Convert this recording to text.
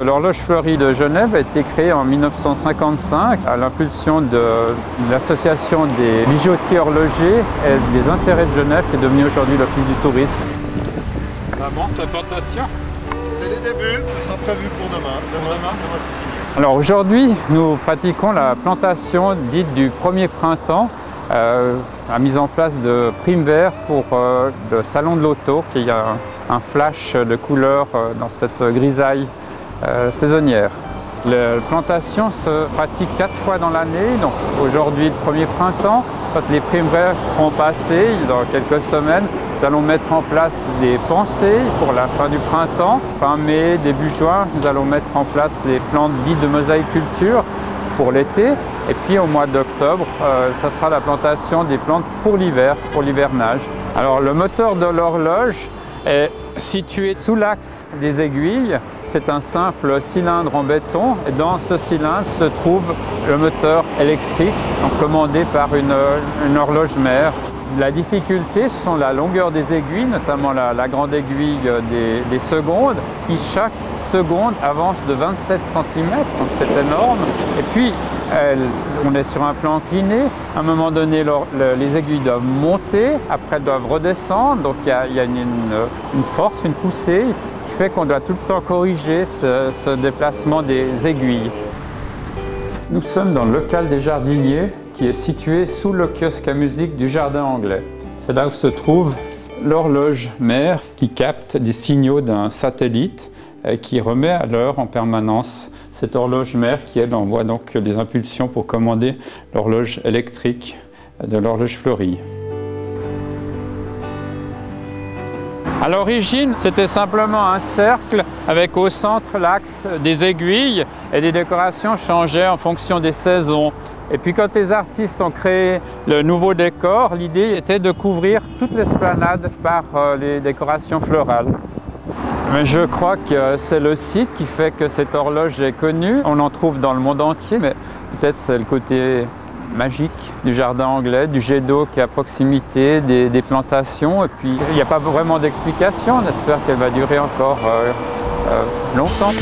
L'horloge fleurie de Genève a été créée en 1955 à l'impulsion de l'association des bijoutiers horlogers et des intérêts de Genève qui est devenue aujourd'hui l'Office du tourisme. Ça avance la plantation? C'est les débuts, ce sera prévu pour demain. Demain c'est fini. Alors aujourd'hui, nous pratiquons la plantation dite du premier printemps, la mise en place de primes verts pour le salon de l'auto, qui a un flash de couleur dans cette grisaille saisonnière. La plantation se pratique 4 fois dans l'année, donc aujourd'hui le premier printemps. Quand les primes verts seront passées, dans quelques semaines, nous allons mettre en place des pensées pour la fin du printemps. Fin mai, début juin, nous allons mettre en place les plantes dites de mosaïculture pour l'été. Et puis au mois d'octobre, ça sera la plantation des plantes pour l'hiver, pour l'hivernage. Alors le moteur de l'horloge est situé sous l'axe des aiguilles. C'est un simple cylindre en béton et dans ce cylindre se trouve le moteur électrique commandé par une horloge mère. La difficulté, ce sont la longueur des aiguilles, notamment la grande aiguille des secondes, qui chaque seconde avance de 27 cm, donc c'est énorme. Et puis, on est sur un plan incliné. À un moment donné, les aiguilles doivent monter, après elles doivent redescendre. Donc il y a une force, une poussée, qui fait qu'on doit tout le temps corriger ce déplacement des aiguilles. Nous sommes dans le local des jardiniers, qui est situé sous le kiosque à musique du Jardin Anglais. C'est là où se trouve l'horloge mère qui capte des signaux d'un satellite et qui remet à l'heure en permanence. Cette horloge mère qui, elle, envoie donc des impulsions pour commander l'horloge électrique de l'horloge fleurie. À l'origine, c'était simplement un cercle avec au centre l'axe des aiguilles et les décorations changeaient en fonction des saisons. Et puis quand les artistes ont créé le nouveau décor, l'idée était de couvrir toute l'esplanade par les décorations florales. Mais je crois que c'est le site qui fait que cette horloge est connue. On en trouve dans le monde entier, mais peut-être c'est le côté magique du Jardin Anglais, du jet d'eau qui est à proximité, des plantations. Et puis il n'y a pas vraiment d'explication. On espère qu'elle va durer encore longtemps.